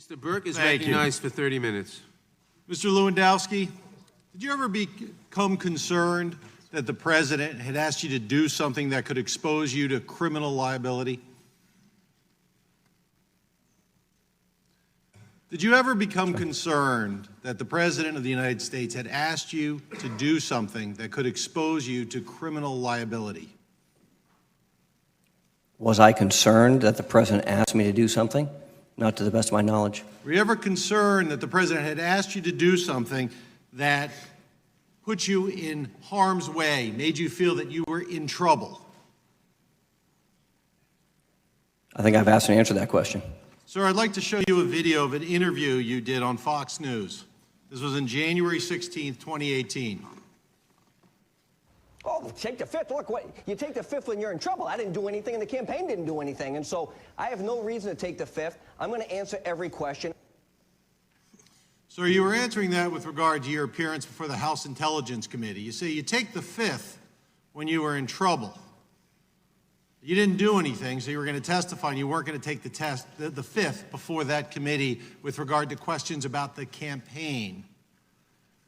Mr. Berke is recognized for 30 minutes. Mr. Lewandowski, did you ever become concerned that the president had asked you to do something that could expose you to criminal liability? Did you ever become concerned that the president of the United States had asked you to do something that could expose you to criminal liability? Was I concerned that the president asked me to do something? Not to the best of my knowledge. Were you ever concerned that the president had asked you to do something that put you in harm's way, made you feel that you were in trouble? I think I've asked and answered that question. Sir, I'd like to show you a video of an interview you did on Fox News. This was on January 16th, 2018. Oh, take the fifth. Look, you take the fifth when you're in trouble. I didn't do anything, and the campaign didn't do anything. And so I have no reason to take the fifth. I'm going to answer every question. Sir, you were answering that with regard to your appearance before the House Intelligence Committee. You say you take the fifth when you were in trouble. You didn't do anything, so you were going to testify, and you weren't going to take the fifth before that committee with regard to questions about the campaign.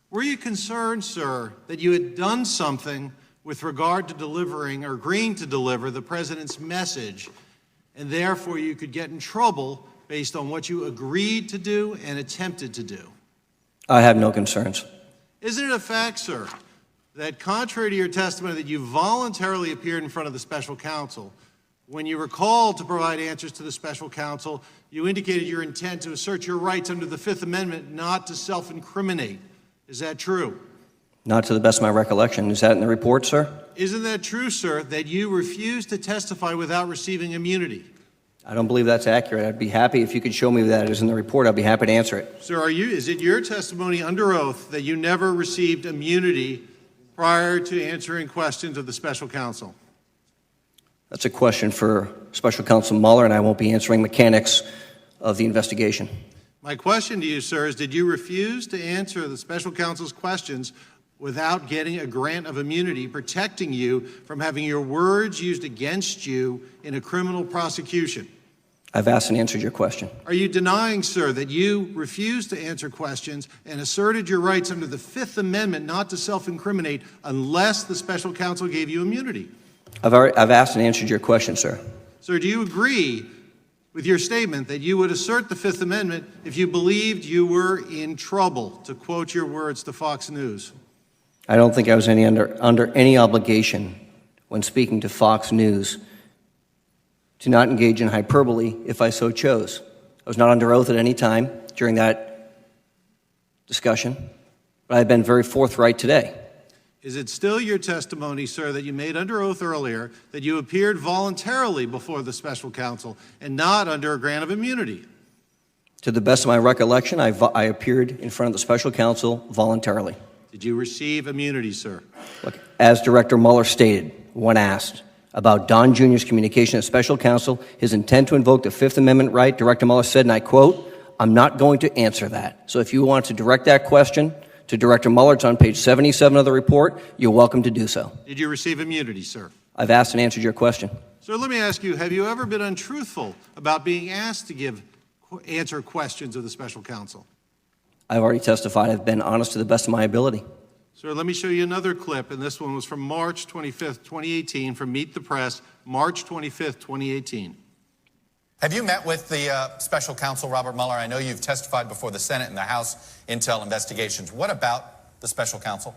Were you concerned, sir, that you had done something with regard to delivering or agreeing to deliver the president's message, and therefore you could get in trouble based on what you agreed to do and attempted to do? I have no concerns. Isn't it a fact, sir, that contrary to your testimony that you voluntarily appeared in front of the special counsel, when you were called to provide answers to the special counsel, you indicated your intent to assert your rights under the Fifth Amendment not to self-incriminate? Is that true? Not to the best of my recollection. Is that in the report, sir? Isn't that true, sir, that you refused to testify without receiving immunity? I don't believe that's accurate. I'd be happy if you could show me that is in the report. I'd be happy to answer it. Sir, is it your testimony under oath that you never received immunity prior to answering questions of the special counsel? That's a question for Special Counsel Mueller, and I won't be answering mechanics of the investigation. My question to you, sir, is did you refuse to answer the special counsel's questions without getting a grant of immunity protecting you from having your words used against you in a criminal prosecution? I've asked and answered your question. Are you denying, sir, that you refused to answer questions and asserted your rights under the Fifth Amendment not to self-incriminate unless the special counsel gave you immunity? I've asked and answered your question, sir. Sir, do you agree with your statement that you would assert the Fifth Amendment if you believed you were in trouble, to quote your words to Fox News? I don't think I was under any obligation when speaking to Fox News to not engage in hyperbole if I so chose. I was not under oath at any time during that discussion, but I've been very forthright today. Is it still your testimony, sir, that you made under oath earlier that you appeared voluntarily before the special counsel and not under a grant of immunity? To the best of my recollection, I appeared in front of the special counsel voluntarily. Did you receive immunity, sir? Look, as Director Mueller stated, when asked about Don Jr.'s communication to special counsel, his intent to invoke the Fifth Amendment right, Director Mueller said, and I quote, "I'm not going to answer that." So if you want to direct that question to Director Mueller, it's on page 77 of the report, you're welcome to do so. Did you receive immunity, sir? I've asked and answered your question. Sir, let me ask you, have you ever been untruthful about being asked to answer questions of the special counsel? I've already testified. I've been honest to the best of my ability. Sir, let me show you another clip, and this one was from March 25th, 2018, from Meet the Press, March 25th, 2018. Have you met with the special counsel, Robert Mueller? I know you've testified before the Senate and the House Intel investigations. What about the special counsel?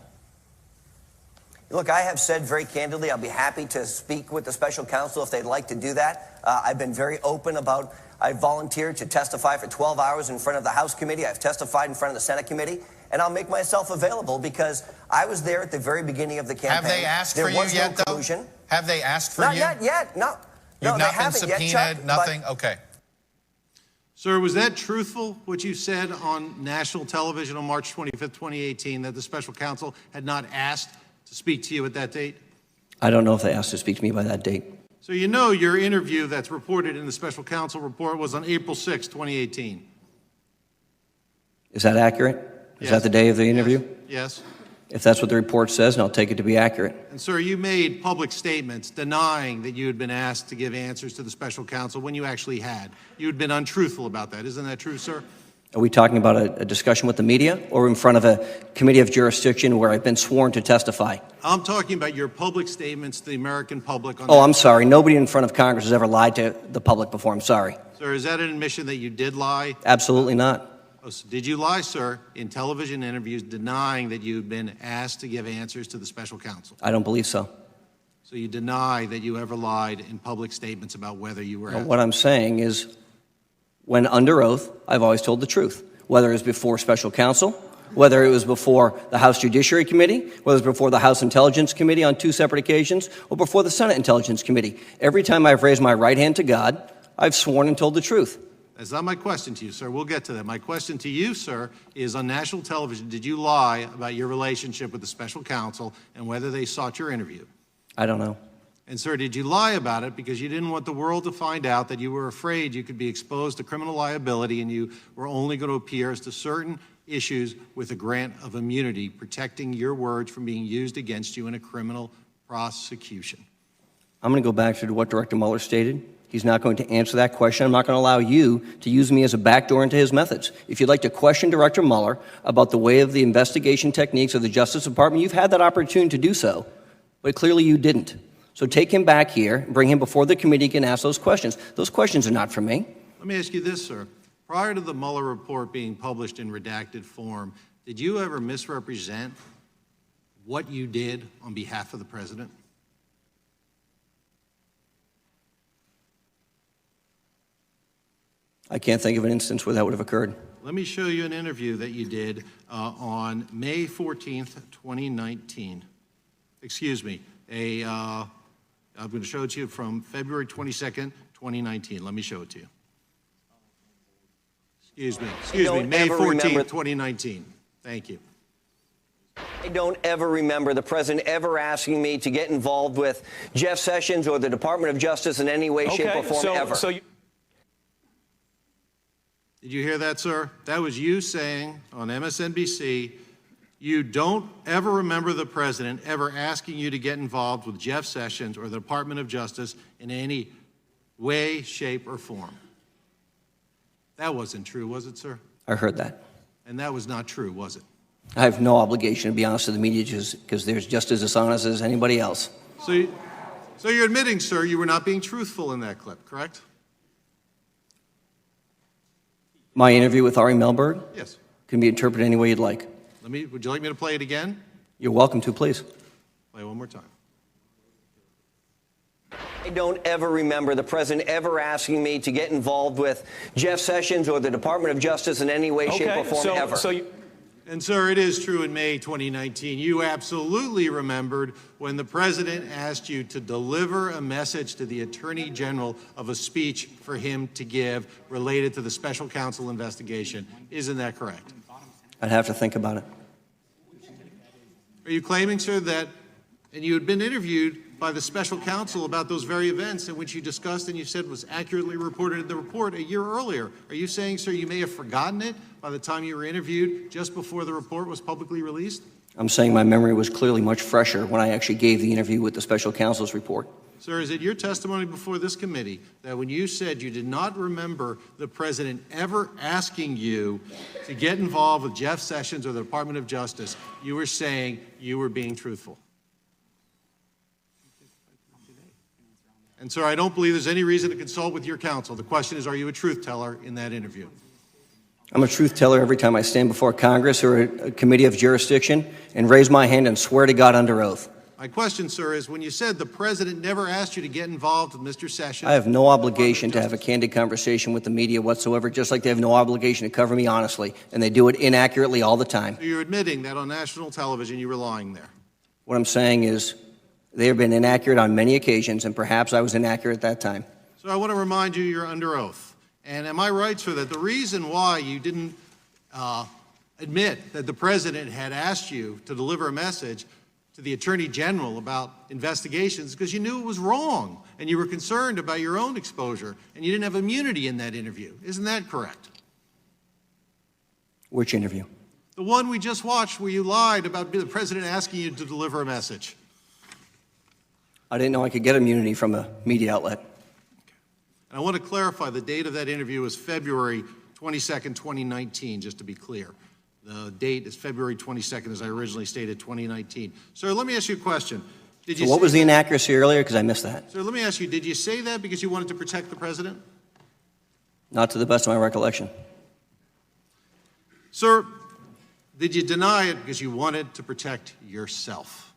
Look, I have said very candidly, I'll be happy to speak with the special counsel if they'd like to do that. I've been very open about, I volunteered to testify for 12 hours in front of the House committee. I've testified in front of the Senate committee. And I'll make myself available because I was there at the very beginning of the campaign. Have they asked for you yet, though? Have they asked for you? Not yet. No. You've no, not been subpoenaed, yet, Chuck, nothing? Okay. Sir, was that truthful, what you said on national television on March 25th, 2018, that the special counsel had not asked to speak to you at that date? I don't know if they asked to speak to me by that date. So you know your interview that's reported in the special counsel report was on April 6, 2018. Is that accurate? Is that the day of the interview? Yes. If that's what the report says, and I'll take it to be accurate. And, sir, you made public statements denying that you had been asked to give answers to the special counsel when you actually had. You had been untruthful about that. Isn't that true, sir? Are we talking about a discussion with the media or in front of a committee of jurisdiction where I've been sworn to testify? I'm talking about your public statements to the American public. Oh, I'm sorry. Nobody in front of Congress has ever lied to the public before. I'm sorry. Sir, is that an admission that you did lie? Absolutely not. Oh, so did you lie, sir, in television interviews denying that you'd been asked to give answers to the special counsel? I don't believe so. So you deny that you ever lied in public statements about whether you were asked? What I'm saying is, when under oath, I've always told the truth, whether it was before special counsel, whether it was before the House Judiciary Committee, whether it was before the House Intelligence Committee on 2 separate occasions, or before the Senate Intelligence Committee. Every time I've raised my right hand to God, I've sworn and told the truth. That's not my question to you, sir. We'll get to that. My question to you, sir, is on national television, did you lie about your relationship with the special counsel and whether they sought your interview? I don't know. And, sir, did you lie about it because you didn't want the world to find out that you were afraid you could be exposed to criminal liability and you were only going to appear as to certain issues with a grant of immunity, protecting your words from being used against you in a criminal prosecution? I'm going to go back to what Director Mueller stated. He's not going to answer that question. I'm not going to allow you to use me as a backdoor into his methods. If you'd like to question Director Mueller about the way of the investigation techniques of the Justice Department, you've had that opportunity to do so, but clearly you didn't. So take him back here, bring him before the committee, he can ask those questions. Those questions are not for me. Let me ask you this, sir. Prior to the Mueller report being published in redacted form, did you ever misrepresent what you did on behalf of the president? I can't think of an instance where that would have occurred. Let me show you an interview that you did on May 14th, 2019. Excuse me. I'm going to show it to you from February 22nd, 2019. Let me show it to you. Excuse me, May 14th, 2019. Thank you. I don't ever remember the president ever asking me to get involved with Jeff Sessions or the Department of Justice in any way, shape, or form ever. Did you hear that, sir? That was you saying on MSNBC, you don't ever remember the president ever asking you to get involved with Jeff Sessions or the Department of Justice in any way, shape, or form. That wasn't true, was it, sir? I heard that. And that was not true, was it? I have no obligation to be honest with the media because they're just as dishonest as anybody else. So you're admitting, sir, you were not being truthful in that clip, correct? My interview with Ari Melberg Yes. can be interpreted any way you'd like. Would you like me to play it again? You're welcome to, please. Play it one more time. I don't ever remember the president ever asking me to get involved with Jeff Sessions or the Department of Justice in any way, shape, or form ever. And, sir, it is true in May 2019. You absolutely remembered when the president asked you to deliver a message to the Attorney General of a speech for him to give related to the special counsel investigation. Isn't that correct? I'd have to think about it. Are you claiming, sir, that, and you had been interviewed by the special counsel about those very events in which you discussed and you said was accurately reported in the report a year earlier. Are you saying, sir, you may have forgotten it by the time you were interviewed just before the report was publicly released? I'm saying my memory was clearly much fresher when I actually gave the interview with the special counsel's report. Sir, is it your testimony before this committee that when you said you did not remember the president ever asking you to get involved with Jeff Sessions or the Department of Justice, you were saying you were being truthful? And, sir, I don't believe there's any reason to consult with your counsel. The question is, are you a truth teller in that interview? I'm a truth teller every time I stand before Congress or a committee of jurisdiction and raise my hand and swear to God under oath. My question, sir, is when you said the president never asked you to get involved with Mr. Sessions. I have no obligation to have a candid conversation with the media whatsoever, just like they have no obligation to cover me honestly, and they do it inaccurately all the time. So you're admitting that on national television you were lying there? What I'm saying is they have been inaccurate on many occasions, and perhaps I was inaccurate at that time. So I want to remind you you're under oath. And am I right, sir, that the reason why you didn't admit that the president had asked you to deliver a message to the Attorney General about investigations because you knew it was wrong and you were concerned about your own exposure and you didn't have immunity in that interview? Isn't that correct? Which interview? The one we just watched where you lied about the president asking you to deliver a message. I didn't know I could get immunity from a media outlet. And I want to clarify, the date of that interview was February 22nd, 2019, just to be clear. The date is February 22nd, as I originally stated, 2019. Sir, let me ask you a question. Did you So what was say the that- inaccuracy earlier? Because I missed that. Sir, let me ask you, did you say that because you wanted to protect the president? Not to the best of my recollection. Sir, did you deny it because you wanted to protect yourself?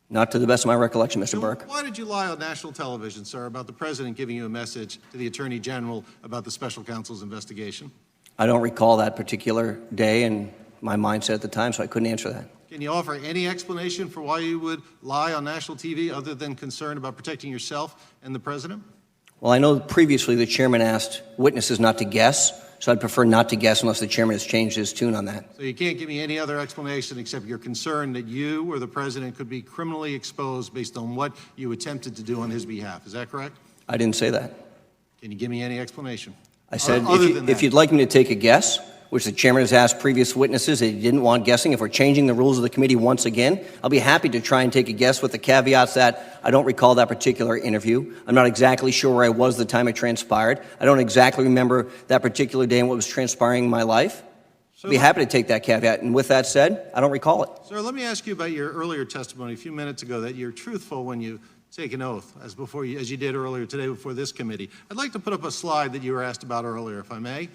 Not to the best of my recollection, Mr. So Berke. why did you lie on national television, sir, about the president giving you a message to the Attorney General about the special counsel's investigation? I don't recall that particular day and my mindset at the time, so I couldn't answer that. Can you offer any explanation for why you would lie on national TV other than concern about protecting yourself and the president? Well, I know previously the chairman asked witnesses not to guess, so I'd prefer not to guess unless the chairman has changed his tune on that. So you can't give me any other explanation except your concern that you or the president could be criminally exposed based on what you attempted to do on his behalf. Is that correct? I didn't say that. Can you give me any explanation? I said Other if, than if that. you'd like me to take a guess, which the chairman has asked previous witnesses that he didn't want guessing, if we're changing the rules of the committee once again, I'll be happy to try and take a guess with the caveats that I don't recall that particular interview. I'm not exactly sure where I was the time it transpired. I don't exactly remember that particular day and what was transpiring in my life. I'll be happy to take that caveat. And with that said, I don't recall it. Sir, let me ask you about your earlier testimony a few minutes ago that you're truthful when you take an oath, as you did earlier today before this committee. I'd like to put up a slide that you were asked about earlier, if I may.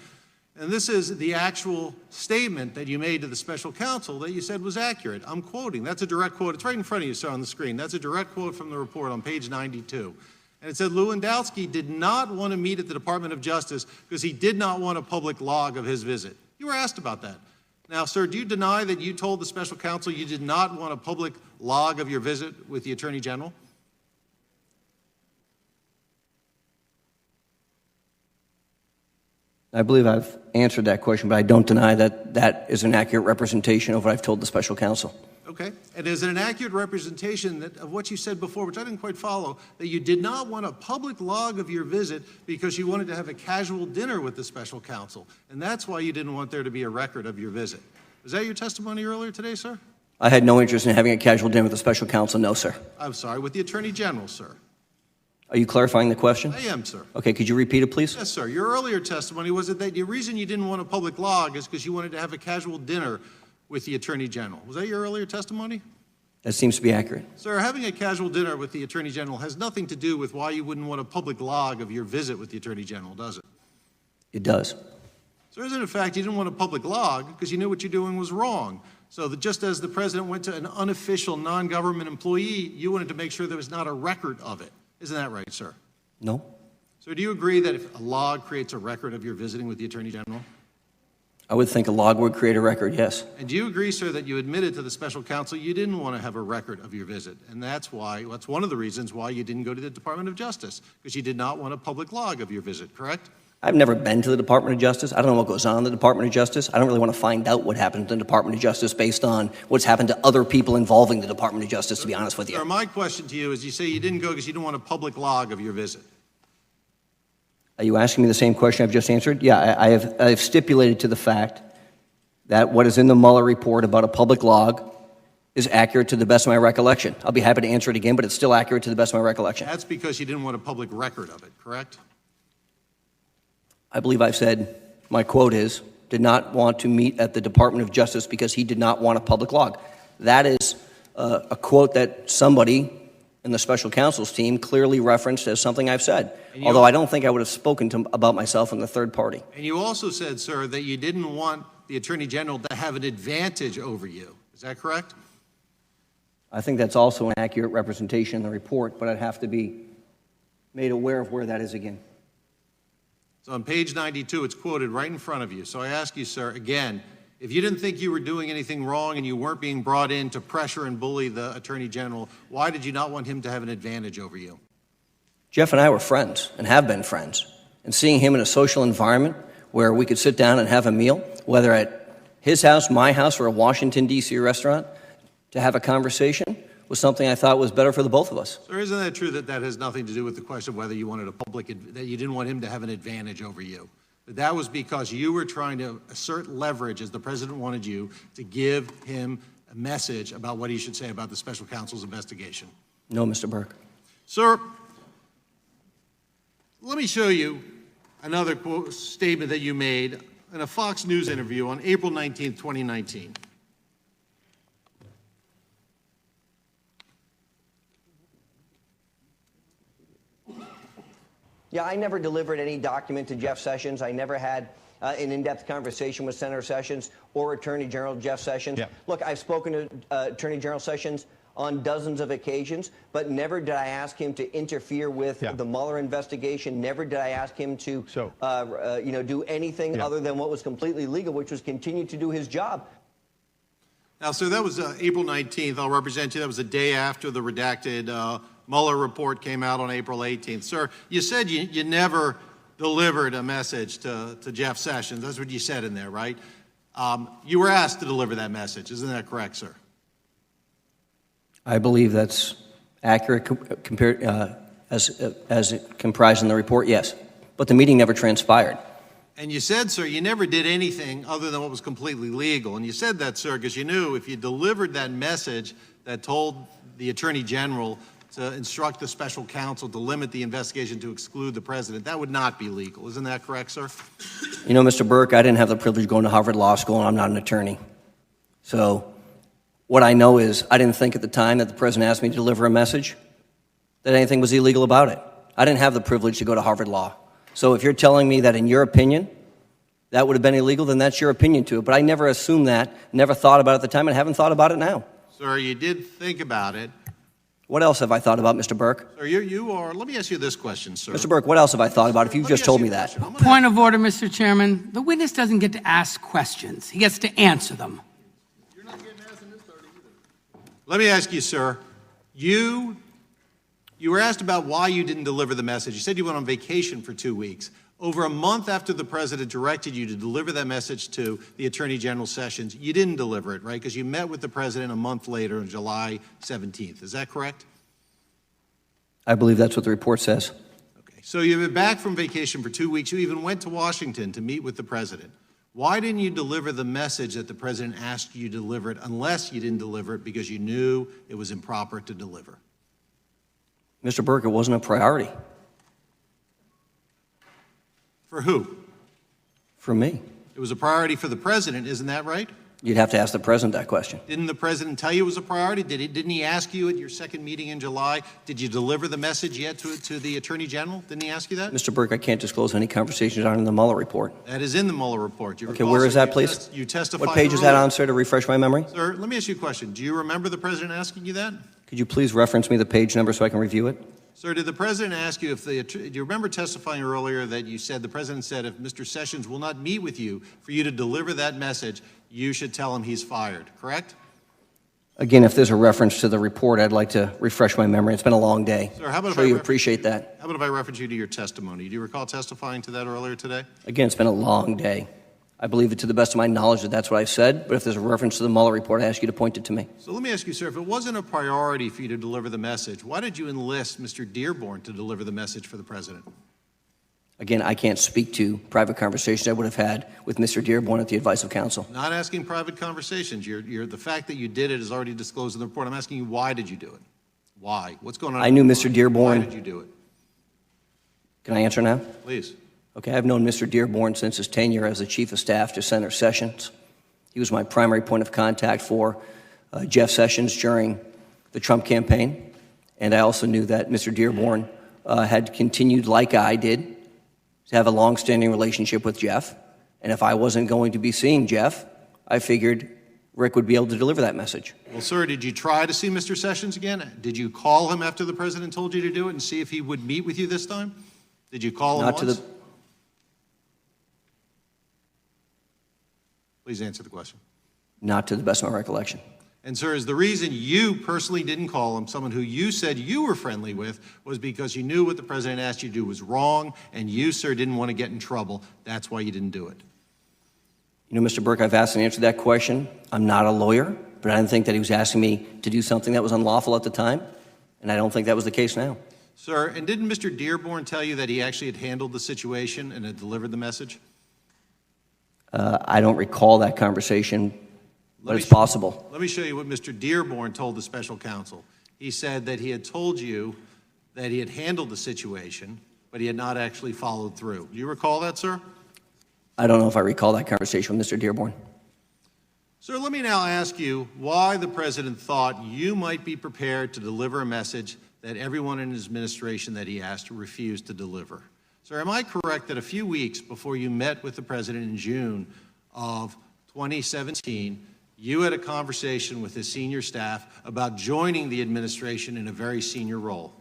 And this is the actual statement that you made to the special counsel that you said was accurate. I'm quoting. That's a direct quote. It's right in front of you, sir, on the screen. That's a direct quote from the report on page 92. And it said, Lewandowski did not want to meet at the Department of Justice because he did not want a public log of his visit. You were asked about that. Now, sir, do you deny that you told the special counsel you did not want a public log of your visit with the Attorney General? I believe I've answered that question, but I don't deny that that is an accurate representation of what I've told the special counsel. Okay. And is it an accurate representation of what you said before, which I didn't quite follow, that you did not want a public log of your visit because you wanted to have a casual dinner with the special counsel, and that's why you didn't want there to be a record of your visit? Was that your testimony earlier today, sir? I had no interest in having a casual dinner with the special counsel, no, sir. I'm sorry, with the Attorney General, sir. Are you clarifying the question? I am, sir. Okay, could you repeat it, please? Yes, sir. Your earlier testimony was that the reason you didn't want a public log is because you wanted to have a casual dinner with the Attorney General. Was that your earlier testimony? That seems to be accurate. Sir, having a casual dinner with the Attorney General has nothing to do with why you wouldn't want a public log of your visit with the Attorney General, does it? It does. So isn't it a fact you didn't want a public log because you knew what you're doing was wrong? So that just as the president went to an unofficial non-government employee, you wanted to make sure there was not a record of it. Isn't that right, sir? No? So do you agree that if a log creates a record of your visiting with the Attorney General? I would think a log would create a record, yes. And do you agree, sir, that you admitted to the special counsel you didn't want to have a record of your visit? And that's one of the reasons why you didn't go to the Department of Justice, because you did not want a public log of your visit, correct? I've never been to the Department of Justice. I don't know what goes on in the Department of Justice. I don't really want to find out what happened in the Department of Justice based on what's happened to other people involving the Department of Justice, to be honest with you. Sir, my question to you is, you say you didn't go because you didn't want a public log of your visit. Are you asking me the same question I've just answered? Yeah, I have stipulated to the fact that what is in the Mueller report about a public log is accurate to the best of my recollection. I'll be happy to answer it again, but it's still accurate to the best of my recollection. That's because you didn't want a public record of it, correct? I believe I've said, my quote is, did not want to meet at the Department of Justice because he did not want a public log. That is a quote that somebody in the special counsel's team clearly referenced as something I've said, although I don't think I would have spoken about myself in the third party. And you also said, sir, that you didn't want the Attorney General to have an advantage over you. Is that correct? I think that's also an accurate representation in the report, but I'd have to be made aware of where that is again. So on page 92, it's quoted right in front of you. So I ask you, sir, again, if you didn't think you were doing anything wrong and you weren't being brought in to pressure and bully the Attorney General, why did you not want him to have an advantage over you? Jeff and I were friends and have been friends. And seeing him in a social environment where we could sit down and have a meal, whether at his house, my house, or a Washington, D.C. restaurant, to have a conversation was something I thought was better for the both of us. Sir, isn't that true that that has nothing to do with the question of whether you wanted that you didn't want him to have an advantage over you? but that was because you were trying to assert leverage, as the president wanted you, to give him a message about what he should say about the special counsel's investigation. No, Mr. Berke. Sir, let me show you another quote, statement that you made in a Fox News interview on April 19, 2019. Yeah, I never delivered any document to Jeff Sessions. I never had an in-depth conversation with Senator Sessions or Attorney General Jeff Sessions. Yeah. Look, I've spoken to Attorney General Sessions on dozens of occasions, but never did I ask him to interfere with the Mueller investigation. Never did I ask him to, do anything other than what was completely legal, which was continue to do his job. Now, sir, that was April 19th. I'll represent you. That was the day after the redacted Mueller report came out on April 18th. Sir, you said you never delivered a message to Jeff Sessions. That's what you said in there, right? You were asked to deliver that message. Isn't that correct, sir? I believe that's accurate compared as it comprised in the report, yes. But the meeting never transpired. And you said, sir, you never did anything other than what was completely legal. And you said that, sir, because you knew if you delivered that message that told the Attorney General to instruct the special counsel to limit the investigation to exclude the president, that would not be legal. Isn't that correct, sir? You know, Mr. Berke, I didn't have the privilege of going to Harvard Law School, and I'm not an attorney. So what I know is I didn't think at the time that the president asked me to deliver a message that anything was illegal about it. I didn't have the privilege to go to Harvard Law. So if you're telling me that in your opinion that would have been illegal, then that's your opinion to it. But I never assumed that, never thought about it at the time, and haven't thought about it now. Sir, you did think about it. What else have I thought about, Mr. Berke? Sir, you are, let me ask you this question, sir. Mr. Berke, what else have I thought about if you've just told me that? Point of order, Mr. Chairman. The witness doesn't get to ask questions. He gets to answer them. You're not getting asked in this 30 either. Let me ask you, sir. You were asked about why you didn't deliver the message. You said you went on vacation for 2 weeks. Over a month after the president directed you to deliver that message to the Attorney General Sessions, you didn't deliver it, right? Because you met with the president a month later on July 17th. Is that correct? I believe that's what the report says. Okay. So you've been back from vacation for 2 weeks. You even went to Washington to meet with the president. Why didn't you deliver the message that the president asked you to deliver it unless you didn't deliver it because you knew it was improper to deliver? Mr. Berke, it wasn't a priority. For who? For me. It was a priority for the president, isn't that right? You'd have to ask the president that question. Didn't the president tell you it was a priority? Didn't he ask you at your second meeting in July, did you deliver the message yet to the Attorney General? Didn't he ask you that? Mr. Berke, I can't disclose any conversations on in the Mueller report. That is in the Mueller report. Okay, where is that, please? You testified. What page is that on, sir, to refresh my memory? Sir, let me ask you a question. Do you remember the president asking you that? Could you please reference me the page number so I can review it? Sir, did the president ask you do you remember testifying earlier that you said the president said if Mr. Sessions will not meet with you for you to deliver that message, you should tell him he's fired, correct? Again, if there's a reference to the report, I'd like to refresh my memory. It's been a long day. Sir, how about I'm sure you appreciate that. How about if I reference you to your testimony? Do you recall testifying to that earlier today? Again, it's been a long day. I believe it to the best of my knowledge that that's what I said, but if there's a reference to the Mueller report, I ask you to point it to me. So let me ask you, sir, if it wasn't a priority for you to deliver the message, why did you enlist Mr. Dearborn to deliver the message for the president? Again, I can't speak to private conversations I would have had with Mr. Dearborn at the advice of counsel. Not asking private conversations. The fact that you did it is already disclosed in the report. I'm asking you, why did you do it? Why? What's going on? I knew Mr. Dearborn. Why did you do it? Can I answer now? Please. Okay, I've known Mr. Dearborn since his tenure as the Chief of Staff to Senator Sessions. He was my primary point of contact for Jeff Sessions during the Trump campaign. And I also knew that Mr. Dearborn had continued, like I did, to have a long-standing relationship with Jeff. And if I wasn't going to be seeing Jeff, I figured Rick would be able to deliver that message. Well, sir, did you try to see Mr. Sessions again? Did you call him after the president told you to do it and see if he would meet with you this time? Did you call him once? Please answer the question. Not to the best of my recollection. And, sir, is the reason you personally didn't call him, someone who you said you were friendly with, was because you knew what the president asked you to do was wrong, and you, sir, didn't want to get in trouble. That's why you didn't do it. You know, Mr. Berke, I've asked and answered that question. I'm not a lawyer, but I didn't think that he was asking me to do something that was unlawful at the time, and I don't think that was the case now. Sir, and didn't Mr. Dearborn tell you that he actually had handled the situation and had delivered the message? I don't recall that conversation, but it's possible. Let me show you what Mr. Dearborn told the special counsel. He said that he had told you that he had handled the situation, but he had not actually followed through. Do you recall that, sir? I don't know if I recall that conversation with Mr. Dearborn. Sir, let me now ask you why the president thought you might be prepared to deliver a message that everyone in his administration that he asked refused to deliver. Sir, am I correct that a few weeks before you met with the president in June of 2017, you had a conversation with his senior staff about joining the administration in a very senior role?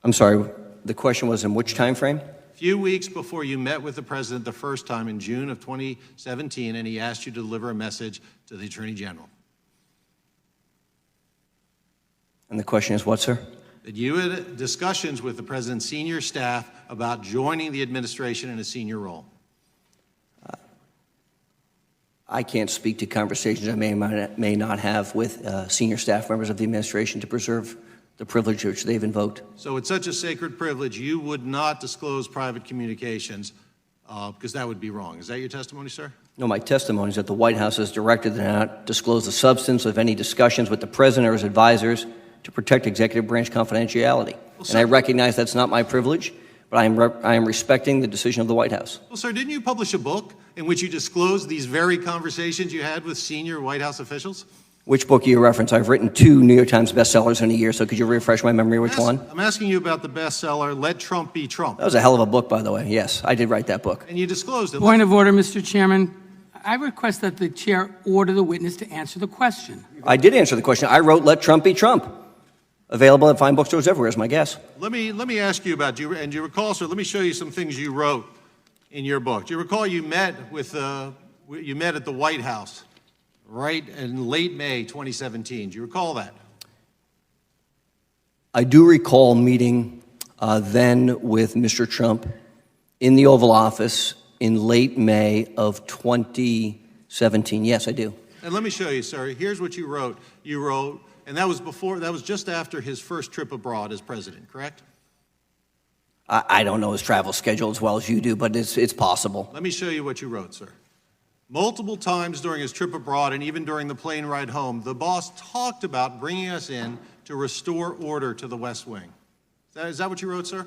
I'm sorry, the question was in which time frame? A few weeks before you met with the president the first time in June of 2017, and he asked you to deliver a message to the Attorney General. And the question is what, sir? That you had discussions with the president's senior staff about joining the administration in a senior role. I can't speak to conversations I may not have with senior staff members of the administration to preserve the privilege which they've invoked. So it's such a sacred privilege, you would not disclose private communications because that would be wrong. Is that your testimony, sir? No, my testimony is that the White House is directed to not disclose the substance of any discussions with the president or his advisors to protect executive branch confidentiality. Well, and I recognize that's not my privilege, but I am respecting the decision of the White House. Well, sir, didn't you publish a book in which you disclosed these very conversations you had with senior White House officials? Which book do you reference? I've written 2 New York Times bestsellers in a year, so could you refresh my memory which one? I'm asking you about the bestseller, Let Trump Be Trump. That was a hell of a book, by the way. Yes, I did write that book. And you disclosed it. Point of order, Mr. Chairman. I request that the chair order the witness to answer the question. I did answer the question. I wrote Let Trump Be Trump. Available at fine bookstores everywhere is my guess. Let me ask you about you, and do you recall, sir, let me show you some things you wrote in your book. Do you recall you met at the White House right in late May 2017? Do you recall that? I do recall meeting then with Mr. Trump in the Oval Office in late May of 2017. Yes, I do. And let me show you, sir. Here's what you wrote. You wrote, and that was just after his first trip abroad as president, correct? I don't know his travel schedule as well as you do, but it's possible. Let me show you what you wrote, sir. Multiple times during his trip abroad and even during the plane ride home, the boss talked about bringing us in to restore order to the West Wing. Is that what you wrote, sir?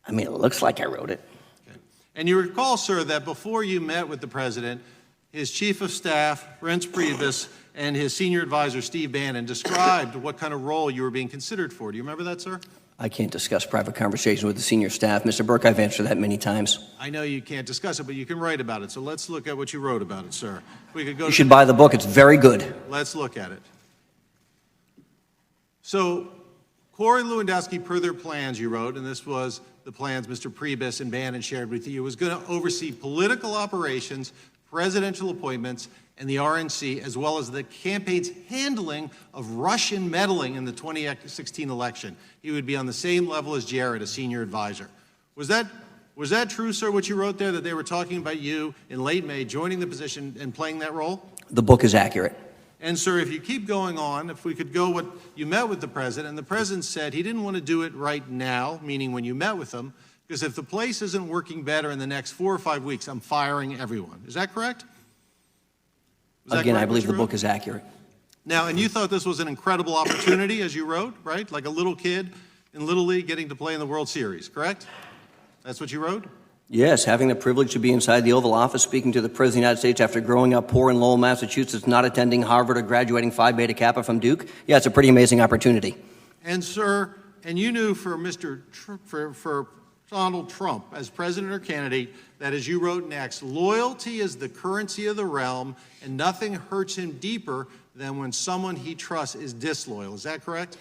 I mean, it looks like I wrote it. Okay. And you recall, sir, that before you met with the president, his chief of staff, Reince Priebus, and his senior advisor, Steve Bannon, described what kind of role you were being considered for. Do you remember that, sir? I can't discuss private conversations with the senior staff. Mr. Berke, I've answered that many times. I know you can't discuss it, but you can write about it. So let's look at what you wrote about it, sir. We could go. You should buy the book. It's very good. Let's look at it. So, Corey Lewandowski, per their plans, you wrote, and this was the plans Mr. Priebus and Bannon shared with you, was going to oversee political operations, presidential appointments, and the RNC, as well as the campaign's handling of Russian meddling in the 2016 election. He would be on the same level as Jared, a senior advisor. Was that true, sir, what you wrote there, that they were talking about you in late May, joining the position and playing that role? The book is accurate. And, sir, if you keep going on, if we could go what you met with the president, and the president said he didn't want to do it right now, meaning when you met with him, because if the place isn't working better in the next 4 or 5 weeks, I'm firing everyone. Is that correct? Again, I believe the book is accurate. Now, and you thought this was an incredible opportunity, as you wrote, right? Like a little kid in Little League getting to play in the World Series, correct? That's what you wrote? Yes, having the privilege to be inside the Oval Office speaking to the President of the United States after growing up poor in Lowell, Massachusetts, not attending Harvard or graduating Phi Beta Kappa from Duke, yeah, it's a pretty amazing opportunity. And, sir, and you knew for for Donald Trump as president or candidate that, as you wrote next, loyalty is the currency of the realm, and nothing hurts him deeper than when someone he trusts is disloyal. Is that correct?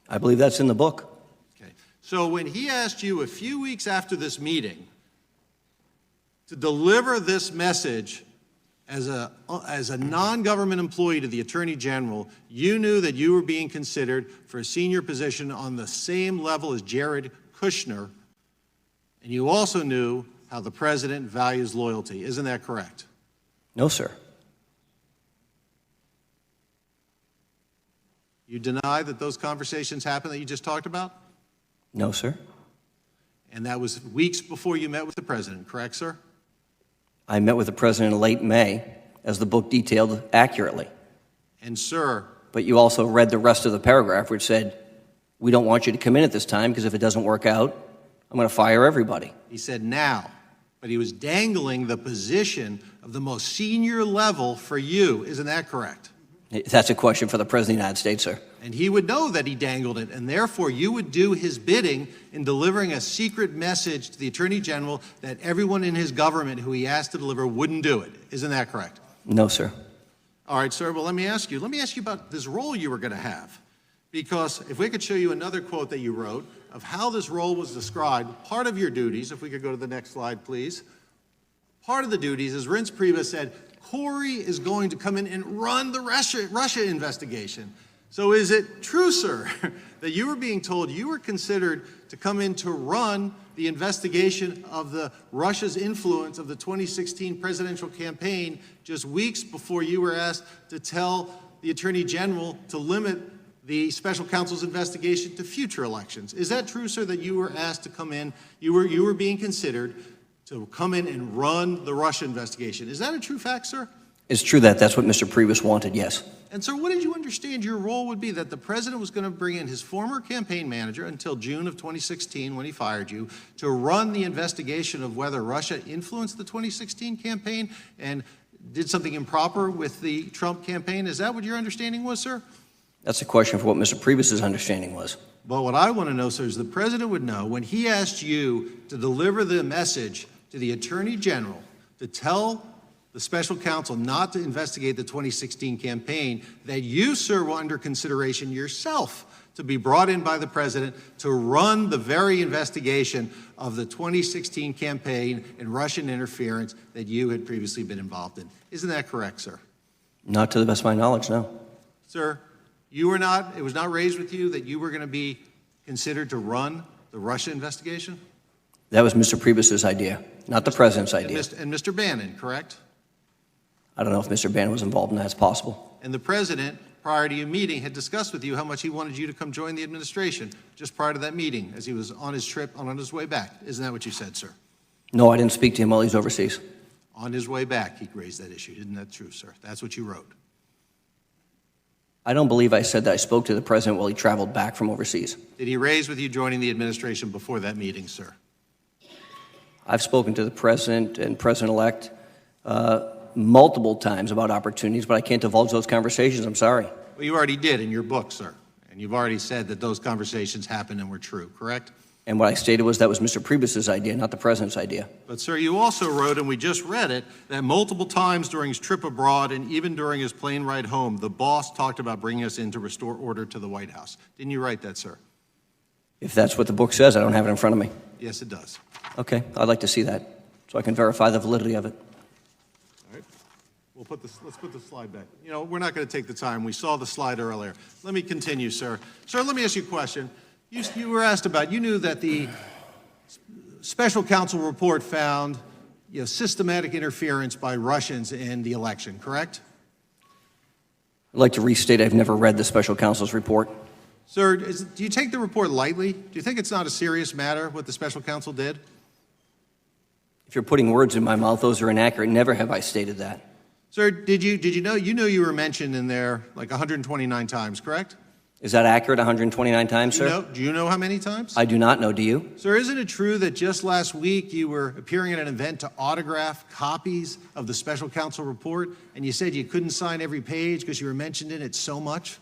I believe that's in the book. Okay. So when he asked you a few weeks after this meeting to deliver this message as a non-government employee to the Attorney General, you knew that you were being considered for a senior position on the same level as Jared Kushner, and you also knew how the president values loyalty. Isn't that correct? No, sir. You deny that those conversations happened that you just talked about? No, sir. And that was weeks before you met with the president, correct, sir? I met with the president in late May, as the book detailed accurately. And, sir, But you also read the rest of the paragraph, which said, we don't want you to come in at this time because if it doesn't work out, I'm going to fire everybody. he said now, but he was dangling the position of the most senior level for you. Isn't that correct? That's a question for the President of the United States, sir. And he would know that he dangled it, and therefore you would do his bidding in delivering a secret message to the Attorney General that everyone in his government who he asked to deliver wouldn't do it. Isn't that correct? No, sir. All right, sir, well, let me ask you about this role you were going to have. Because if we could show you another quote that you wrote of how this role was described, part of your duties, if we could go to the next slide, please. Part of the duties, as Reince Priebus said, Corey is going to come in and run the Russia investigation. So is it true, sir, that you were being told you were considered to come in to run the investigation of the Russia's influence of the 2016 presidential campaign just weeks before you were asked to tell the Attorney General to limit the special counsel's investigation to future elections? Is that true, sir, that you were asked to come in, you were being considered to come in and run the Russia investigation? Is that a true fact, sir? It's true that that's what Mr. Priebus wanted, yes. And sir, what did you understand your role would be? That the president was going to bring in his former campaign manager until June of 2016 when he fired you to run the investigation of whether Russia influenced the 2016 campaign and did something improper with the Trump campaign? Is that what your understanding was, sir? That's a question for what Mr. Priebus's understanding was. But what I want to know, sir, is the president would know when he asked you to deliver the message to the Attorney General to tell the special counsel not to investigate the 2016 campaign, that you, sir, were under consideration yourself to be brought in by the president to run the very investigation of the 2016 campaign and Russian interference that you had previously been involved in. Isn't that correct, sir? Not to the best of my knowledge, no. Sir, it was not raised with you that you were going to be considered to run the Russia investigation? That was Mr. Priebus's idea, not the president's idea. And Mr. Bannon, correct? I don't know if Mr. Bannon was involved in that. It's possible. And the president, prior to your meeting, had discussed with you how much he wanted you to come join the administration just prior to that meeting as he was on his trip, on his way back. Isn't that what you said, sir? No, I didn't speak to him while he's overseas. On his way back, he raised that issue. Isn't that true, sir? That's what you wrote. I don't believe I said that I spoke to the president while he traveled back from overseas. Did he raise with you joining the administration before that meeting, sir? I've spoken to the president and president-elect multiple times about opportunities, but I can't divulge those conversations. I'm sorry. Well, you already did in your book, sir. And you've already said that those conversations happened and were true, correct? And what I stated was that was Mr. Priebus's idea, not the president's idea. But, sir, you also wrote, and we just read it, that multiple times during his trip abroad and even during his plane ride home, the boss talked about bringing us in to restore order to the White House. Didn't you write that, sir? If that's what the book says, I don't have it in front of me. Yes, it does. Okay, I'd like to see that so I can verify the validity of it. All right. Let's put the slide back. You know, we're not going to take the time. We saw the slide earlier. Let me continue, sir. Sir, let me ask you a question. You were asked about, you knew that the special counsel report found systematic interference by Russians in the election, correct? I'd like to restate I've never read the special counsel's report. Sir, do you take the report lightly? Do you think it's not a serious matter what the special counsel did? If you're putting words in my mouth, those are inaccurate. Never have I stated that. Sir, did you know you were mentioned in there like 129 times, correct? Is that accurate, 129 times, sir? Do you know how many times? I do not know. Do you? Sir, isn't it true that just last week you were appearing at an event to autograph copies of the special counsel report, and you said you couldn't sign every page because you were mentioned in it so much?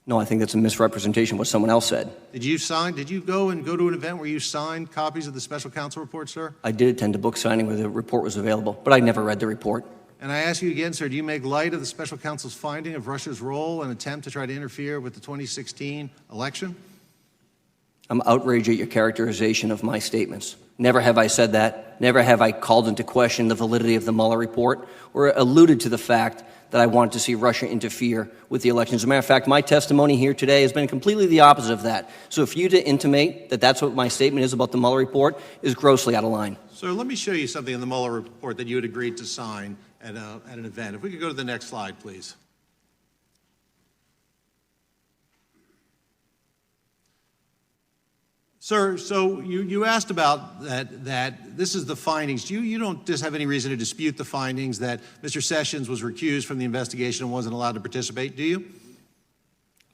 No, I think that's a misrepresentation of what someone else said. Did you go to an event where you signed copies of the special counsel report, sir? I did attend a book signing where the report was available, but I never read the report. And I ask you again, sir, do you make light of the special counsel's finding of Russia's role and attempt to try to interfere with the 2016 election? I'm outraged at your characterization of my statements. Never have I said that. Never have I called into question the validity of the Mueller report or alluded to the fact that I wanted to see Russia interfere with the election. As a matter of fact, my testimony here today has been completely the opposite of that. So for you to intimate that that's what my statement is about the Mueller report is grossly out of line. Sir, let me show you something in the Mueller report that you had agreed to sign at an event. If we could go to the next slide, please. Sir, so you asked about that this is the findings. You don't just have any reason to dispute the findings that Mr. Sessions was recused from the investigation and wasn't allowed to participate, do you?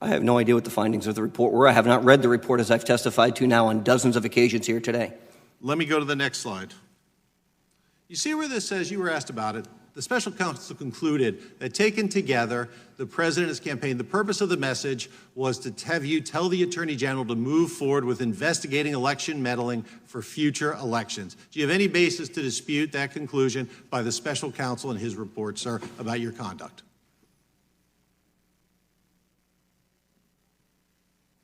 I have no idea what the findings of the report were. I have not read the report as I've testified to now on dozens of occasions here today. Let me go to the next slide. You see where this says, you were asked about it, the special counsel concluded that taken together, the president and his campaign, the purpose of the message was to have you tell the Attorney General to move forward with investigating election meddling for future elections. Do you have any basis to dispute that conclusion by the special counsel in his report, sir, about your conduct?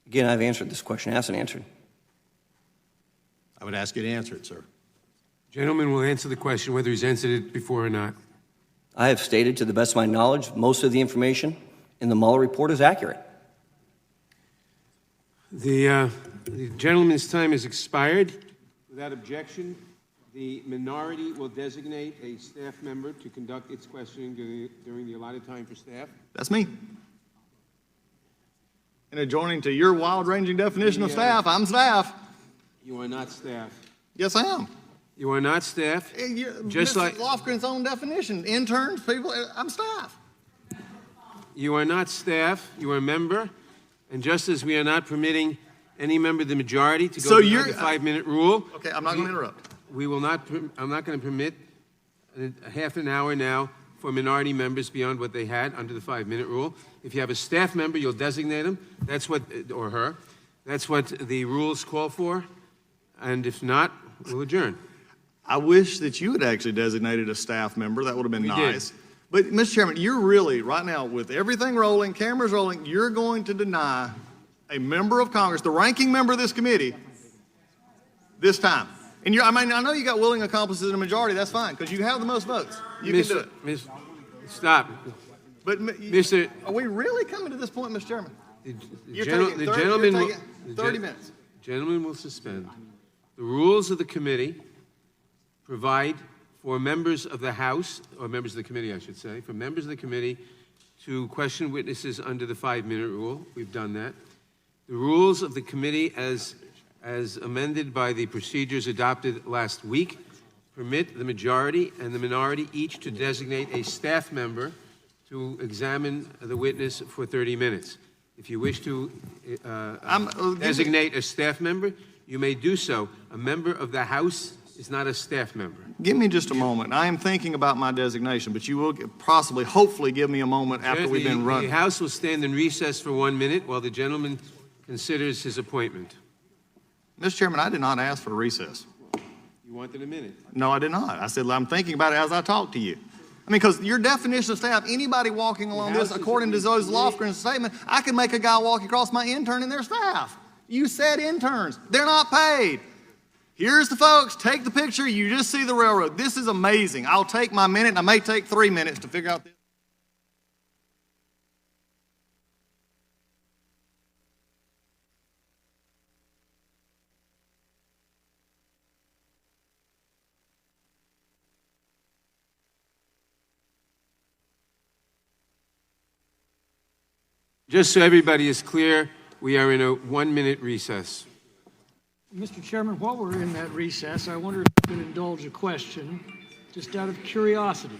Again, I've answered this question, asked and answered. I would ask you to answer it, sir. Gentleman will answer the question whether he's answered it before or not. I have stated, to the best of my knowledge, most of the information in the Mueller report is accurate. The gentleman's time has expired. Without objection, the minority will designate a staff member to conduct its questioning during the allotted time for staff. That's me. And adjoining to your wild-ranging definition of staff, I'm staff. You are not staff. Yes, I am. You are not staff. Just like Lofgren's own definition, interns, people, I'm staff. You are not staff. You are a member. And just as we are not permitting any member of the majority to go beyond the 5-minute rule. Okay, I'm not going to interrupt. We will not. I'm not going to permit a half an hour now for minority members beyond what they had under the 5-minute rule. If you have a staff member, you'll designate him. That's what, or her. That's what the rules call for. And if not, we'll adjourn. I wish that you had actually designated a staff member. That would have been nice. Did. But, Mr. Chairman, you're really, right now, with everything rolling, cameras rolling, you're going to deny a member of Congress, the ranking member of this committee, this time. And I know you got willing accomplices in a majority. That's fine, because you have the most votes. You can do it. Stop. But, Mr. Are we really coming to this point, Mr. Chairman? The gentleman will, 30 minutes. Gentleman will suspend. The rules of the committee provide for members of the House, or members of the committee, I should say, for members of the committee to question witnesses under the 5-minute rule. We've done that. The rules of the committee, as amended by the procedures adopted last week, permit the majority and the minority each to designate a staff member to examine the witness for 30 minutes. If you wish to designate a staff member, you may do so. A member of the House is not a staff member. Give me just a moment. I am thinking about my designation, but you will possibly, hopefully, give me a moment after we've been running. The House will stand in recess for 1 minute while the gentleman considers his appointment. Mr. Chairman, I did not ask for a recess. You wanted a minute. No, I did not. I said I'm thinking about it as I talk to you. I mean, because your definition of staff, anybody walking along this, according to Zoe Lofgren's statement, I could make a guy walk across my intern and their staff. You said interns. They're not paid. Here's the folks. Take the picture. You just see the railroad. This is amazing. I'll take my minute, and I may take 3 minutes to figure out this. Just so everybody is clear, we are in a 1-minute recess. Mr. Chairman, while we're in that recess, I wonder if you could indulge a question, just out of curiosity.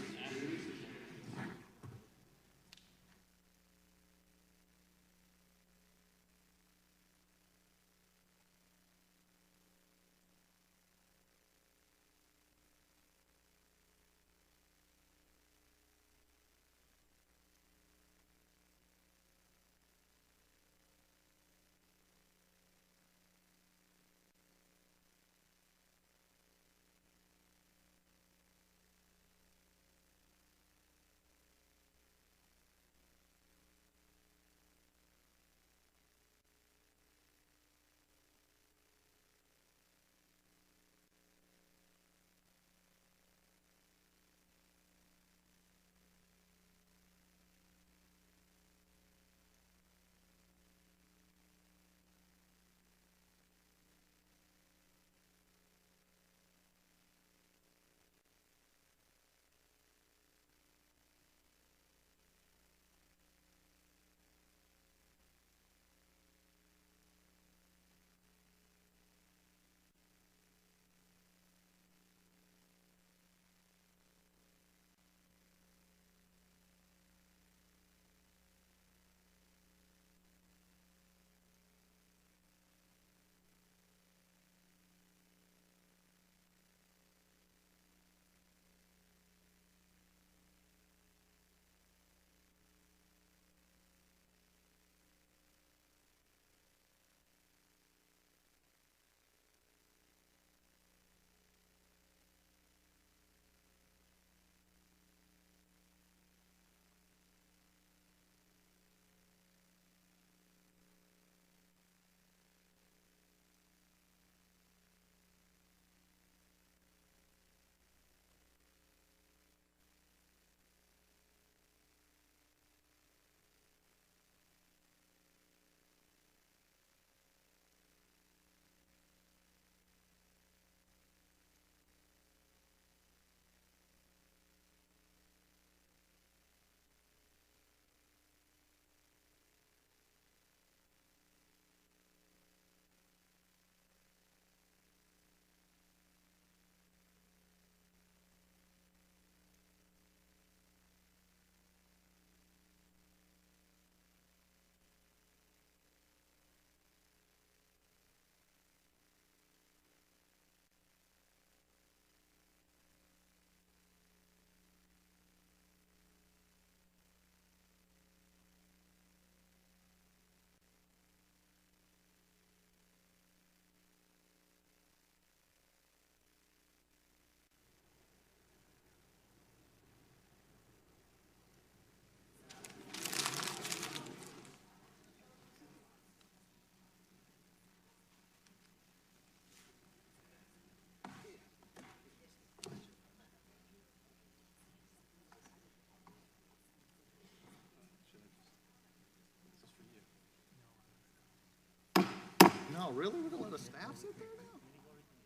No, really? We're gonna let a staff sit there now?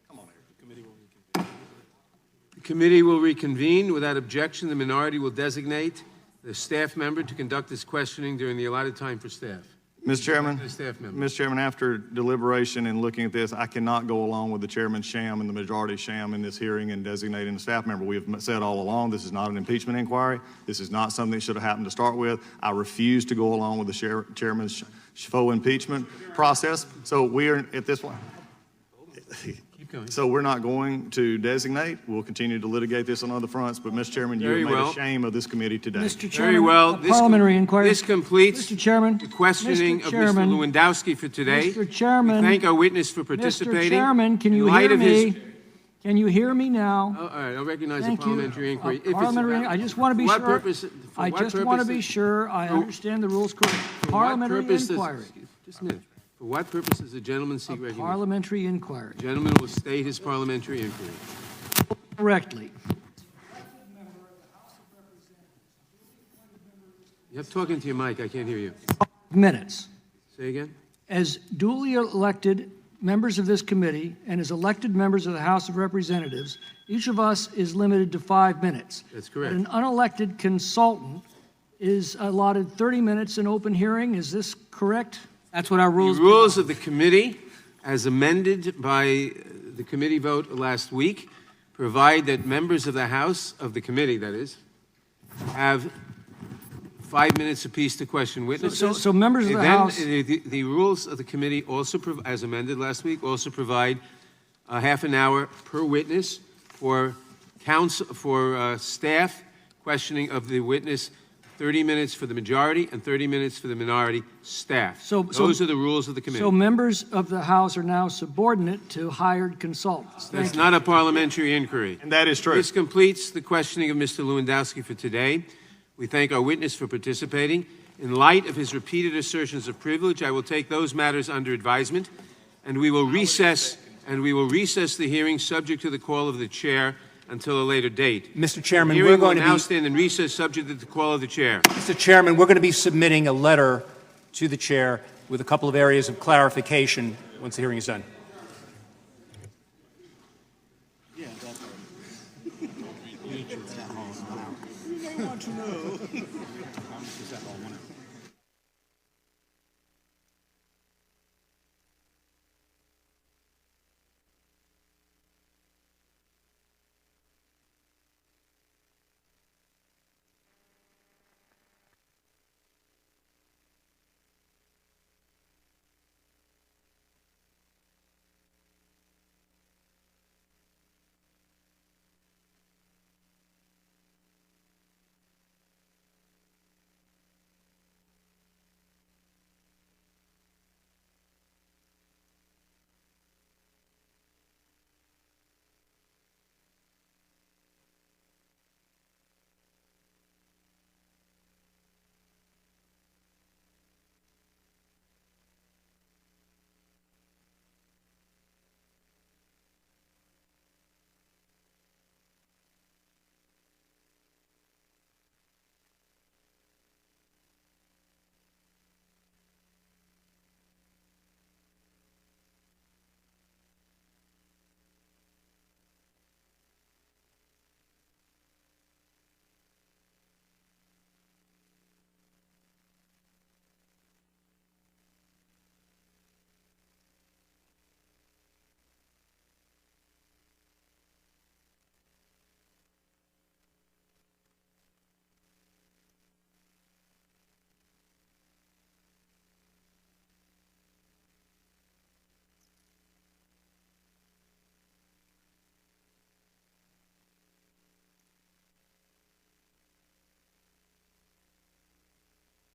Come on, Eric. The committee will reconvene. Without objection, the minority will designate the staff member to conduct this questioning during the allotted time for staff. Mr. Chairman, The staff member. Mr. Chairman, after deliberation and looking at this, I cannot go along with the chairman's sham and the majority sham in this hearing and designating a staff member. We have said all along, this is not an impeachment inquiry. This is not something that should have happened to start with. I refuse to go along with the chairman's faux impeachment process. So we are at this point. Keep going. So we're not going to designate. We'll continue to litigate this on other fronts. But, Mr. Chairman, you Very have made well. a shame of this committee today. Mr. Chairman, Very well. a parliamentary inquiry. This completes Mr. Chairman, the questioning Mr. of Chairman, Mr. Lewandowski for today. Mr. Chairman, We thank our witness for participating. Mr. Chairman, can you In light hear of his- me? Can you hear me now? Oh, all right, I'll recognize Thank a you. parliamentary inquiry. If it's Parliamentary, about- I just want to be for what sure. purpose- for I what just want to purpose be is- sure I for- understand the rules correctly. for what Parliamentary purpose does- inquiry. Just a minute. For what purpose does the gentleman seek A recognition? parliamentary inquiry. The gentleman will state his parliamentary inquiry. Correctly. You have talking to your mic. I can't hear you. Minutes. Say again? As duly elected members of this committee and as elected members of the House of Representatives, each of us is limited to 5 minutes. That's correct. But an unelected consultant is allotted 30 minutes in open hearing. Is this correct? That's what our rules. The rules of the committee, as amended by the committee vote last week, provide that members of the House, of the committee, that is, have 5 minutes apiece to question witnesses. So members of the Then, House- The rules of the committee also, as amended last week, also provide a half an hour per witness for counsel, for staff questioning of the witness, 30 minutes for the majority and 30 minutes for the minority staff. Those are the rules of the committee. So members of the House are now subordinate to hired consultants. Thank That's you. not a parliamentary inquiry. And that is true. This completes the questioning of Mr. Lewandowski for today. We thank our witness for participating. In light of his repeated assertions of privilege, I will take those matters under advisement, and we will recess the hearing subject to the call of the chair until a later date. Mr. Chairman, The we're hearing will going to now be, stand in recess subject to the call of the chair. Mr. Chairman, we're going to be submitting a letter to the chair with a couple of areas of clarification once the hearing is done. Yeah, definitely. You may want to know.